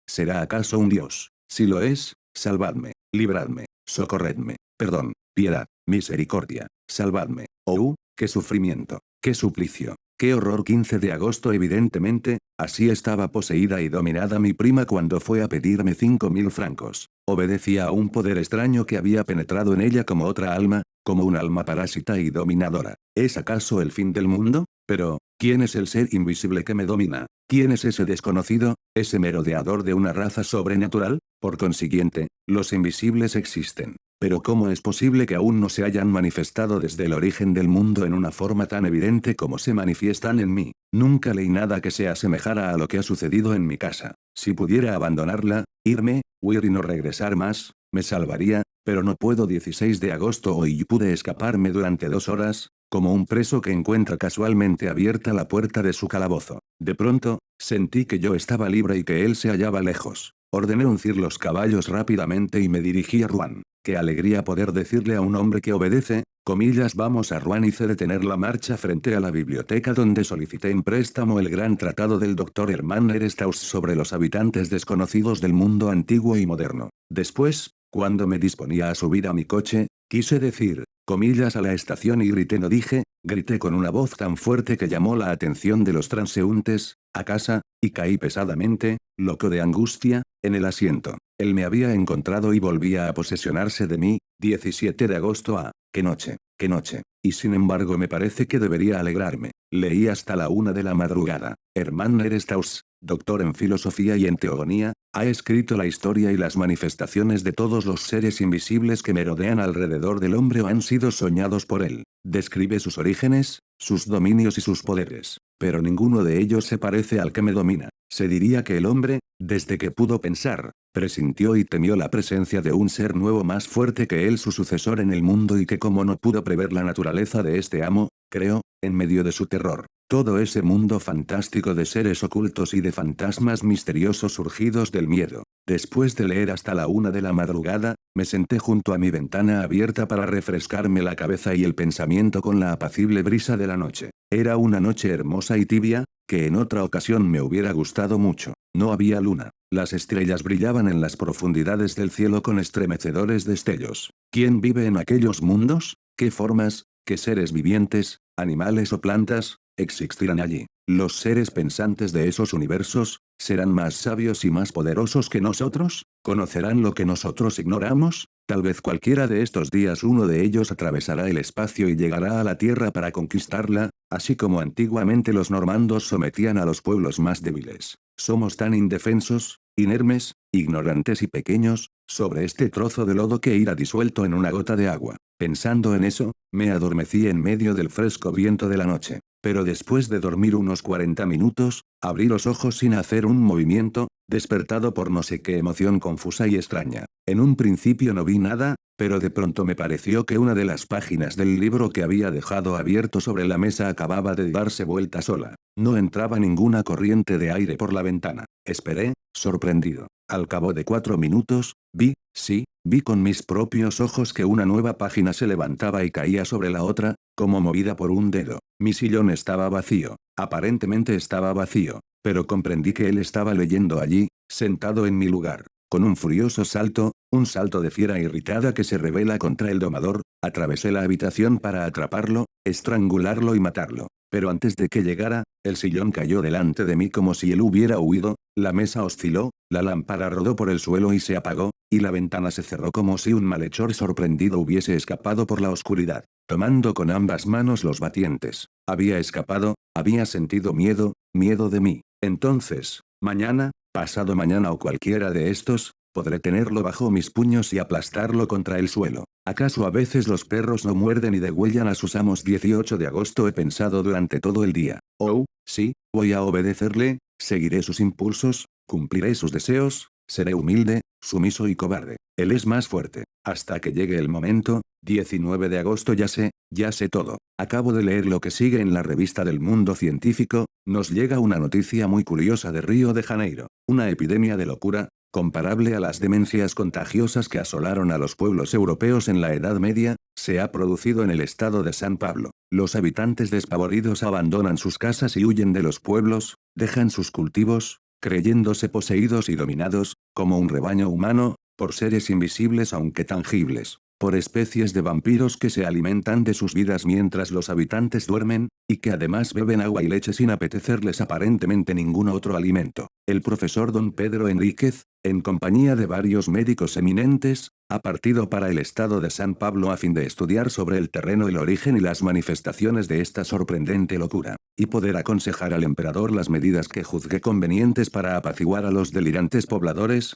S1: ¿será acaso un Dios? Si lo es, salvadme, libradme, socorredme, perdón, piedad, misericordia, salvadme. Oh, qué sufrimiento, qué suplicio, qué horror. 15 de agosto. Evidentemente, así estaba poseída y dominada mi prima cuando fue a pedirme 5.000 francos. Obedecía a un poder extraño que había penetrado en ella como otra alma, como un alma parásita y dominadora. ¿Es acaso el fin del mundo? Pero, ¿quién es el ser invisible que me domina? ¿Quién es ese desconocido, ese merodeador de una raza sobrenatural? Por consiguiente, los invisibles existen. Pero ¿cómo es posible que aún no se hayan manifestado desde el origen del mundo en una forma tan evidente como se manifiestan en mí? Nunca leí nada que se asemejara a lo que ha sucedido en mi casa. Si pudiera abandonarla, irme, huir y no regresar más, me salvaría, pero no puedo. 16 de agosto. Hoy pude escaparme durante 2 horas, como un preso que encuentra casualmente abierta la puerta de su calabozo. De pronto, sentí que yo estaba libre y que él se hallaba lejos. Ordené uncir los caballos rápidamente y me dirigí a Rouen. Qué alegría poder decirle a un hombre que obedece, comillas. Vamos a Rouen. Hice detener la marcha frente a la biblioteca donde solicité en préstamo el gran tratado del Dr. Hermann Herestauss sobre los habitantes desconocidos del mundo antiguo y moderno. Después, cuando me disponía a subir a mi coche, quise decir, comillas, a la estación y grité. No dije, grité con una voz tan fuerte que llamó la atención de los transeúntes, a casa, y caí pesadamente, loco de angustia, en el asiento. Él me había encontrado y volvía a posesionarse de mí. 17 de agosto. Qué noche, qué noche. Y sin embargo me parece que debería alegrarme. Leí hasta la 1 de la madrugada. Hermann Herestauss, doctor en filosofía y en teogonía, ha escrito la historia y las manifestaciones de todos los seres invisibles que merodean alrededor del hombre o han sido soñados por él. Describe sus orígenes, sus dominios y sus poderes. Pero ninguno de ellos se parece al que me domina. Se diría que el hombre, desde que pudo pensar, presintió y temió la presencia de un ser nuevo más fuerte que él, su sucesor en el mundo, y que como no pudo prever la naturaleza de este amo, creó, en medio de su terror, todo ese mundo fantástico de seres ocultos y de fantasmas misteriosos surgidos del miedo. Después de leer hasta la 1 de la madrugada, me senté junto a mi ventana abierta para refrescarme la cabeza y el pensamiento con la apacible brisa de la noche. Era una noche hermosa y tibia, que en otra ocasión me hubiera gustado mucho. No había luna. Las estrellas brillaban en las profundidades del cielo con estremecedores destellos. ¿Quién vive en aquellos mundos? ¿Qué formas, qué seres vivientes, animales o plantas, existirán allí? ¿Los seres pensantes de esos universos, serán más sabios y más poderosos que nosotros? ¿Conocerán lo que nosotros ignoramos? Tal vez cualquiera de estos días uno de ellos atravesará el espacio y llegará a la Tierra para conquistarla, así como antiguamente los normandos sometían a los pueblos más débiles. Somos tan indefensos, inermes, ignorantes y pequeños, sobre este trozo de lodo que irá disuelto en una gota de agua. Pensando en eso, me adormecí en medio del fresco viento de la noche. Pero después de dormir unos 40 minutos, abrí los ojos sin hacer un movimiento, despertado por no sé qué emoción confusa y extraña. En un principio no vi nada, pero de pronto me pareció que una de las páginas del libro que había dejado abierto sobre la mesa acababa de darse vuelta sola. No entraba ninguna corriente de aire por la ventana. Esperé, sorprendido. Al cabo de 4 minutos, vi, sí, Vi con mis propios ojos que una nueva página se levantaba y caía sobre la otra, como movida por un dedo. Mi sillón estaba vacío. Aparentemente estaba vacío. Pero comprendí que él estaba leyendo allí, sentado en mi lugar. Con un furioso salto, un salto de fiera irritada que se rebela contra el domador, atravesé la habitación para atraparlo, estrangularlo y matarlo. Pero antes de que llegara, el sillón cayó delante de mí como si él hubiera huido, la mesa osciló, la lámpara rodó por el suelo y se apagó, y la ventana se cerró como si un malhechor sorprendido hubiese escapado por la oscuridad, tomando con ambas manos los batientes. Había escapado, había sentido miedo, miedo de mí. Entonces, mañana, pasado mañana o cualquiera de estos, podré tenerlo bajo mis puños y aplastarlo contra el suelo. ¿Acaso a veces los perros no muerden y degüellan a sus amos? 18 de agosto he pensado durante todo el día. Oh, sí, voy a obedecerle, seguiré sus impulsos, cumpliré sus deseos, seré humilde, sumiso y cobarde. Él es más fuerte. Hasta que llegue el momento, 19 de agosto ya sé todo. Acabo de leer lo que sigue en la revista del Mundo Científico, nos llega una noticia muy curiosa de Río de Janeiro. Una epidemia de locura, comparable a las demencias contagiosas que asolaron a los pueblos europeos en la Edad Media, se ha producido en el estado de San Pablo. Los habitantes despavoridos abandonan sus casas y huyen de los pueblos, dejan sus cultivos, creyéndose poseídos y dominados, como un rebaño humano, por seres invisibles aunque tangibles, por especies de vampiros que se alimentan de sus vidas mientras los habitantes duermen, y que además beben agua y leche sin apetecerles aparentemente ningún otro alimento. El profesor don Pedro Enríquez, en compañía de varios médicos eminentes, ha partido para el estado de San Pablo a fin de estudiar sobre el terreno el origen y las manifestaciones de esta sorprendente locura, y poder aconsejar al emperador las medidas que juzgue convenientes para apaciguar a los delirantes pobladores.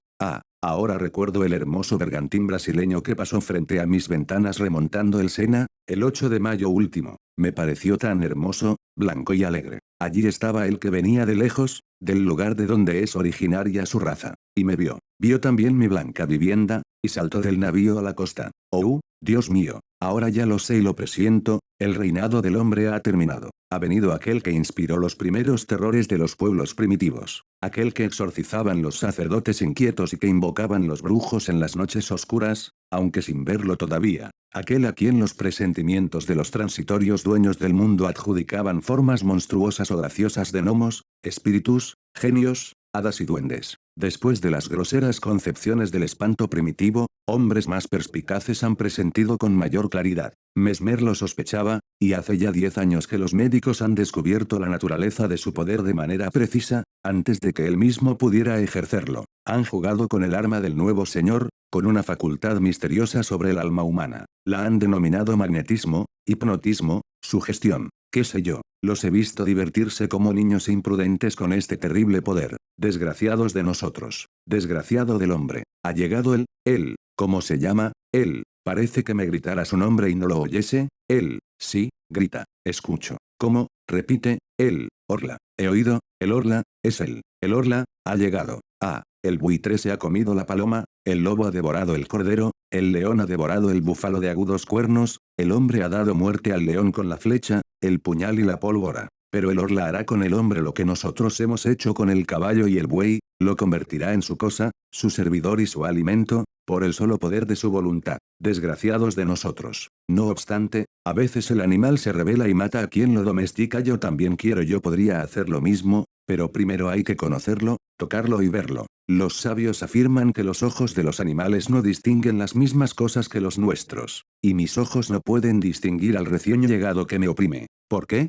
S1: Ahora recuerdo el hermoso bergantín brasileño que pasó frente a mis ventanas remontando el Sena, el 8 de mayo último. Me pareció tan hermoso, blanco y alegre. Allí estaba el que venía de lejos, del lugar de donde es originaria su raza. Y me vio. Vio también mi blanca vivienda, y saltó del navío a la costa. Oh, Dios mío, ahora ya lo sé y lo presiento, el reinado del hombre ha terminado. Ha venido aquel que inspiró los primeros terrores de los pueblos primitivos. Aquel que exorcizaban los sacerdotes inquietos y que invocaban los brujos en las noches oscuras, aunque sin verlo todavía. Aquel a quien los presentimientos de los transitorios dueños del mundo adjudicaban formas monstruosas o graciosas de gnomos, espíritus, genios, hadas y duendes. Después de las groseras concepciones del espanto primitivo, hombres más perspicaces han presentido con mayor claridad. Mesmer lo sospechaba, y hace ya 10 años que los médicos han descubierto la naturaleza de su poder de manera precisa, antes de que él mismo pudiera ejercerlo. Han jugado con el arma del nuevo señor, con una facultad misteriosa sobre el alma humana. La han denominado magnetismo, hipnotismo, sugestión. ¿Qué sé yo? Los he visto divertirse como niños imprudentes con este terrible poder. Desgraciados de nosotros. Desgraciado del hombre. Ha llegado él, ¿cómo se llama? Él. Parece que me gritara su nombre y no lo oyese. Él, sí, grita. Escucho. ¿Cómo? Repite, él. Orla. He oído, el Orla, es él. El Orla, ha llegado. El buitre se ha comido la paloma, el lobo ha devorado el cordero, el león ha devorado el búfalo de agudos cuernos, el hombre ha dado muerte al león con la flecha, el puñal y la pólvora. Pero el Orla hará con el hombre lo que nosotros hemos hecho con el caballo y el buey, lo convertirá en su cosa, su servidor y su alimento, por el solo poder de su voluntad. Desgraciados de nosotros. No obstante, a veces el animal se rebela y mata a quien lo domestica. Yo podría hacer lo mismo, pero primero hay que conocerlo, tocarlo y verlo. Los sabios afirman que los ojos de los animales no distinguen las mismas cosas que los nuestros. Y mis ojos no pueden distinguir al recién llegado que me oprime. ¿Por qué?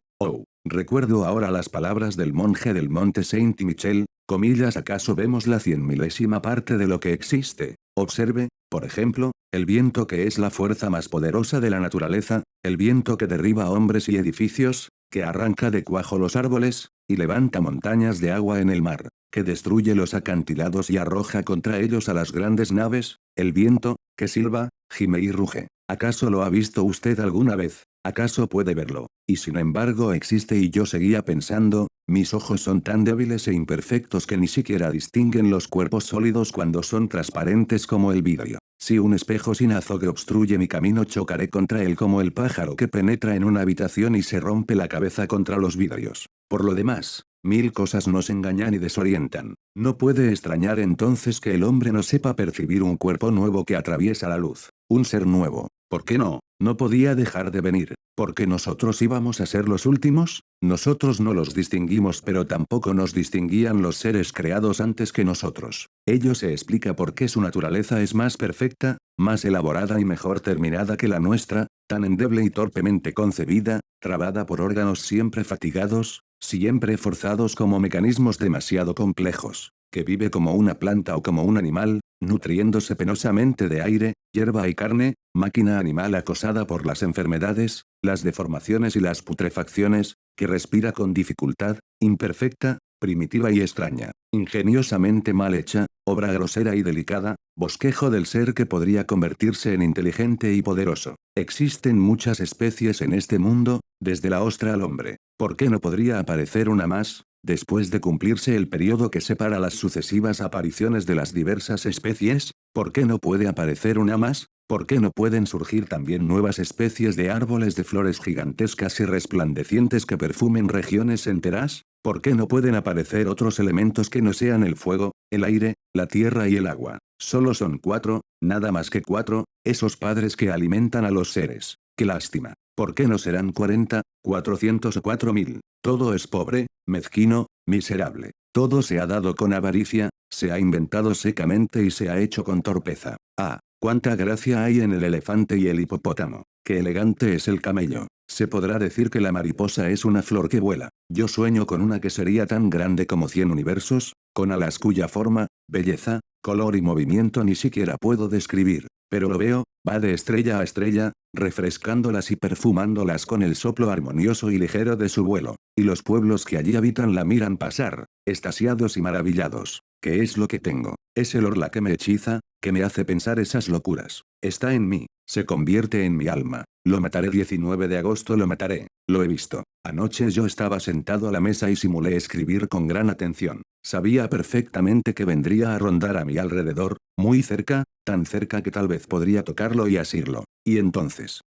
S1: Recuerdo ahora las palabras del monje del monte Saint-Michel, comillas, ¿acaso vemos la 100.000ª parte de lo que existe? Observe, por ejemplo, el viento que es la fuerza más poderosa de la naturaleza, el viento que derriba hombres y edificios, que arranca de cuajo los árboles, y levanta montañas de agua en el mar, que destruye los acantilados y arroja contra ellos a las grandes naves, el viento, que silba, gime y ruge. ¿Acaso lo ha visto usted alguna vez? ¿Acaso puede verlo? Y sin embargo existe. Y yo seguía pensando, mis ojos son tan débiles e imperfectos que ni siquiera distinguen los cuerpos sólidos cuando son transparentes como el vidrio. Si un espejo sin azogue obstruye mi camino, chocaré contra él como el pájaro que penetra en una habitación y se rompe la cabeza contra los vidrios. Por lo demás, Mil cosas nos engañan y desorientan. No puede extrañar entonces que el hombre no sepa percibir un cuerpo nuevo que atraviesa la luz. Un ser nuevo. ¿Por qué no? No podía dejar de venir. ¿Porque nosotros íbamos a ser los últimos? Nosotros no los distinguimos, pero tampoco nos distinguían los seres creados antes que nosotros. Ello se explica por qué su naturaleza es más perfecta, más elaborada y mejor terminada que la nuestra, tan endeble y torpemente concebida, trabada por órganos siempre fatigados, siempre forzados como mecanismos demasiado complejos, que vive como una planta o como un animal, nutriéndose penosamente de aire, hierba y carne, máquina animal acosada por las enfermedades, las deformaciones y las putrefacciones, que respira con dificultad, imperfecta, primitiva y extraña, ingeniosamente mal hecha, obra grosera y delicada, bosquejo del ser que podría convertirse en inteligente y poderoso. Existen muchas especies en este mundo, desde la ostra al hombre. ¿Por qué no podría aparecer una más? Después de cumplirse el periodo que separa las sucesivas apariciones de las diversas especies, ¿por qué no puede aparecer una más? ¿Por qué no pueden surgir también nuevas especies de árboles de flores gigantescas y resplandecientes que perfumen regiones enteras? ¿Por qué no pueden aparecer otros elementos que no sean el fuego, el aire, la tierra y el agua? Solo son 4, nada más que 4, esos padres que alimentan a los seres. ¡Qué lástima! ¿Por qué no serán 40, 400 o 4000? Todo es pobre, mezquino, miserable. Todo se ha dado con avaricia, se ha inventado secamente y se ha hecho con torpeza. Ah, cuánta gracia hay en el elefante y el hipopótamo. Qué elegante es el camello. Se podrá decir que la mariposa es una flor que vuela. Yo sueño con una que sería tan grande como 100 universos, con alas cuya forma, belleza, color y movimiento ni siquiera puedo describir. Pero lo veo, va de estrella a estrella, refrescándolas y perfumándolas con el soplo armonioso y ligero de su vuelo. Y los pueblos que allí habitan la miran pasar, extasiados y maravillados. ¿Qué es lo que tengo? Es el orla que me hechiza, que me hace pensar esas locuras. Está en mí, se convierte en mi alma. Lo mataré 19 de agosto, lo mataré. Lo he visto. Anoche yo estaba sentado a la mesa y simulé escribir con gran atención. Sabía perfectamente que vendría a rondar a mi alrededor, muy cerca, tan cerca que tal vez podría tocarlo y asirlo. Y entonces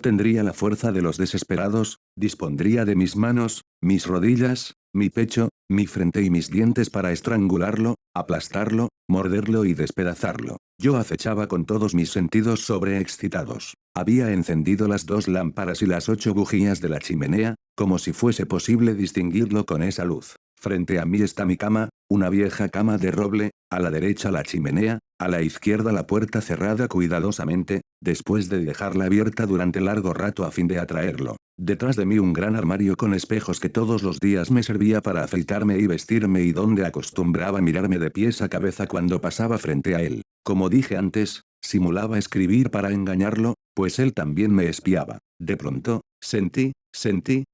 S1: tendría la fuerza de los desesperados, dispondría de mis manos, mis rodillas, mi pecho, mi frente y mis dientes para estrangularlo, aplastarlo, morderlo y despedazarlo. Yo acechaba con todos mis sentidos sobreexcitados. Había encendido las 2 lámparas y las 8 bujías de la chimenea, como si fuese posible distinguirlo con esa luz. Frente a mí está mi cama, una vieja cama de roble, a la derecha la chimenea, a la izquierda la puerta cerrada cuidadosamente, después de dejarla abierta durante largo rato a fin de atraerlo. Detrás de mí un gran armario con espejos que todos los días me servía para afeitarme y vestirme y donde acostumbraba mirarme de pies a cabeza cuando pasaba frente a él. Como dije antes, simulaba escribir para engañarlo, pues él también me espiaba. De pronto, sentí,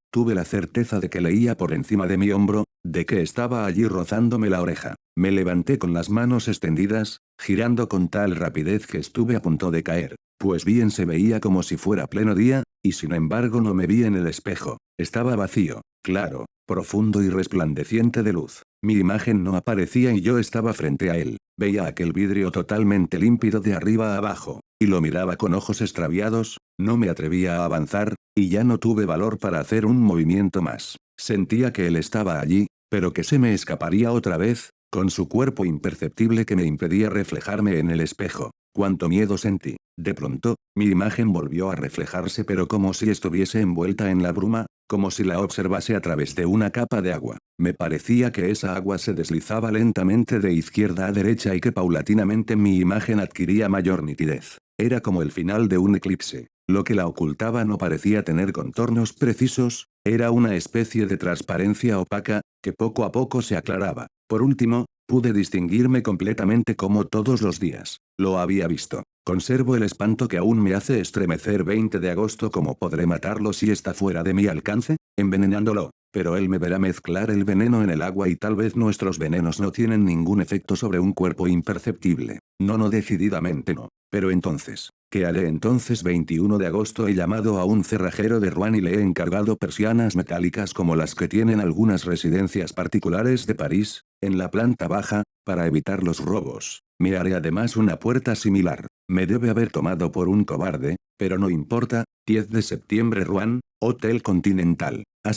S1: tuve la certeza de que leía por encima de mi hombro, de que estaba allí rozándome la oreja. Me levanté con las manos extendidas, girando con tal rapidez que estuve a punto de caer. Pues bien se veía como si fuera pleno día, y sin embargo no me vi en el espejo. Estaba vacío, claro, profundo y resplandeciente de luz. Mi imagen no aparecía y yo estaba frente a él. Veía aquel vidrio totalmente límpido de arriba a abajo, y lo miraba con ojos extraviados, no me atrevía a avanzar, y ya no tuve valor para hacer un movimiento más. Sentía que él estaba allí, pero que se me escaparía otra vez, con su cuerpo imperceptible que me impedía reflejarme en el espejo. Cuánto miedo sentí. De pronto, mi imagen volvió a reflejarse pero como si estuviese envuelta en la bruma, como si la observase a través de una capa de agua. Me parecía que esa agua se deslizaba lentamente de izquierda a derecha y que paulatinamente mi imagen adquiría mayor nitidez. Era como el final de un eclipse. Lo que la ocultaba no parecía tener contornos precisos, era una especie de transparencia opaca, que poco a poco se aclaraba. Por último, pude distinguirme completamente como todos los días. Lo había visto. Conservo el espanto que aún me hace estremecer. 20 de agosto. ¿Cómo podré matarlo si está fuera de mi alcance? Envenenándolo. Pero él me verá mezclar el veneno en el agua y tal vez nuestros venenos no tienen ningún efecto sobre un cuerpo imperceptible. No, decididamente no. Pero entonces, ¿qué haré entonces? 21 de agosto. He llamado a un cerrajero de Rouen y le he encargado persianas metálicas como las que tienen algunas residencias particulares de París, en la planta baja, para evitar los robos. Me haré además una puerta similar. Me debe haber tomado por un cobarde, pero no importa. 10 de septiembre. Rouen, Hotel Continental. ha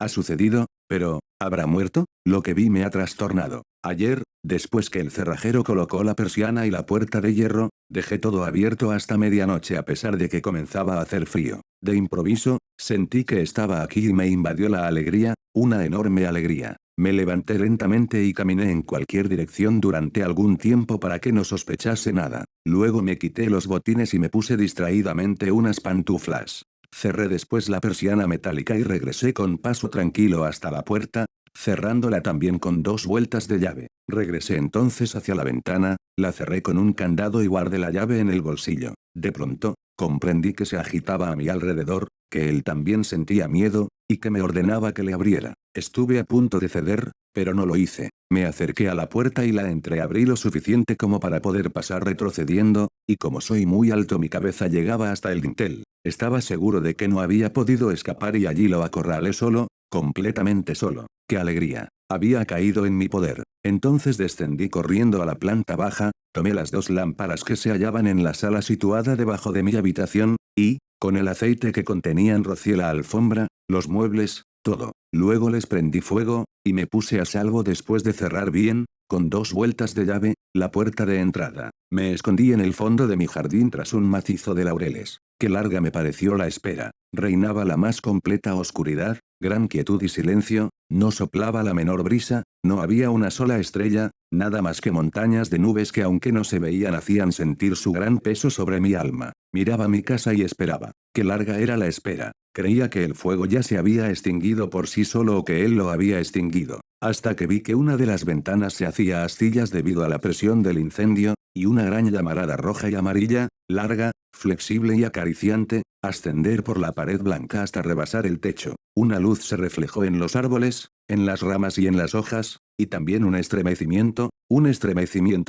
S1: sucedido, pero, ¿habrá muerto? Lo que vi me ha trastornado. Ayer, después que el cerrajero colocó la persiana y la puerta de hierro, dejé todo abierto hasta medianoche a pesar de que comenzaba a hacer frío. De improviso, sentí que estaba aquí y me invadió la alegría, una enorme alegría. Me levanté lentamente y caminé en cualquier dirección durante algún tiempo para que no sospechase nada. Luego me quité los botines y me puse distraídamente unas pantuflas. Cerré después la persiana metálica y regresé con paso tranquilo hasta la puerta, cerrándola también con 2 vueltas de llave. Regresé entonces hacia la ventana, la cerré con un candado y guardé la llave en el bolsillo. De pronto, comprendí que se agitaba a mi alrededor, que él también sentía miedo, y que me ordenaba que le abriera. Estuve a punto de ceder, pero no lo hice. Me acerqué a la puerta y la entreabrí lo suficiente como para poder pasar retrocediendo, y como soy muy alto mi cabeza llegaba hasta el dintel. Estaba seguro de que no había podido escapar y allí lo acorralé solo, completamente solo. ¡Qué alegría! Había caído en mi poder. Entonces descendí corriendo a la planta baja, tomé las 2 lámparas que se hallaban en la sala situada debajo de mi habitación, y, con el aceite que contenían rocié la alfombra, los muebles, todo. Luego les prendí fuego, y me puse a salvo después de cerrar bien, con 2 vueltas de llave, la puerta de entrada. Me escondí en el fondo de mi jardín tras un macizo de laureles. Qué larga me pareció la espera. Reinaba la más completa oscuridad, gran quietud y silencio, no soplaba la menor brisa, no había una sola estrella, nada más que montañas de nubes que aunque no se veían hacían sentir su gran peso sobre mi alma. Miraba mi casa y esperaba. Qué larga era la espera. Creía que el fuego ya se había extinguido por sí solo o que él lo había extinguido. Hasta que vi que una de las ventanas se hacía astillas debido a la presión del incendio, y una gran llamarada roja y amarilla, larga, flexible y acariciante, ascender por la pared blanca hasta rebasar el techo. Una luz se reflejó en los árboles, en las ramas y en las hojas, y también un estremecimiento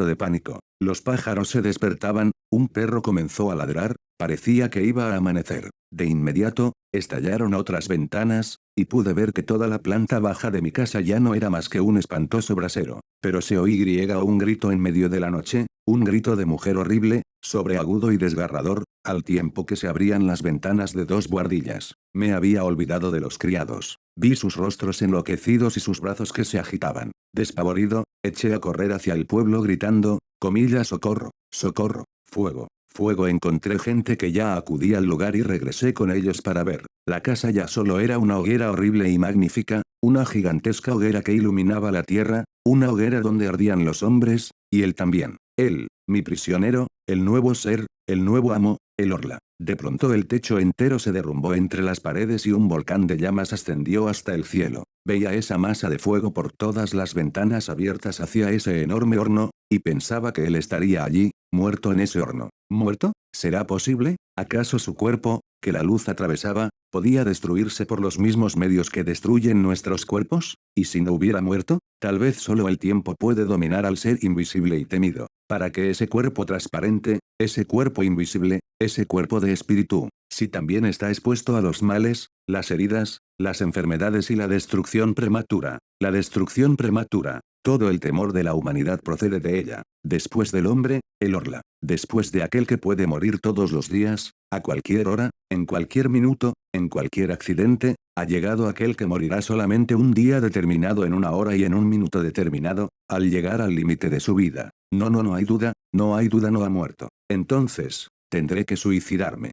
S1: de pánico. Los pájaros se despertaban, un perro comenzó a ladrar, parecía que iba a amanecer. De inmediato, estallaron otras ventanas, y pude ver que toda la planta baja de mi casa ya no era más que un espantoso brasero. Pero se oí un grito en medio de la noche, un grito de mujer horrible, sobreagudo y desgarrador, al tiempo que se abrían las ventanas de 2 buhardillas. Me había olvidado de los criados. Vi sus rostros enloquecidos y sus brazos que se agitaban. Despavorido, eché a correr hacia el pueblo gritando, socorro, socorro, fuego. Fuego. Encontré gente que ya acudía al lugar y regresé con ellos para ver. La casa ya solo era una hoguera horrible y magnífica, una gigantesca hoguera que iluminaba la tierra, una hoguera donde ardían los hombres, y él también. Él, mi prisionero, el nuevo ser, el nuevo amo, el Orla. De pronto el techo entero se derrumbó entre las paredes y un volcán de llamas ascendió hasta el cielo. Veía esa masa de fuego por todas las ventanas abiertas hacia ese enorme horno, y pensaba que él estaría allí, muerto en ese horno. ¿Muerto? ¿Será posible? ¿Acaso su cuerpo, que la luz atravesaba, podía destruirse por los mismos medios que destruyen nuestros cuerpos? ¿Y si no hubiera muerto? Tal vez solo el tiempo puede dominar al ser invisible y temido, para que ese cuerpo transparente, ese cuerpo invisible, ese cuerpo de espíritu, si también está expuesto a los males, las heridas, las enfermedades y la destrucción prematura. La destrucción prematura. Todo el temor de la humanidad procede de ella. Después del hombre, el Orla. Después de aquel que puede morir todos los días, a cualquier hora, en cualquier minuto, en cualquier accidente, ha llegado aquel que morirá solamente un día determinado en una hora y en un minuto determinado, al llegar al límite de su vida. No hay duda, no ha muerto. Entonces, tendré que suicidarme.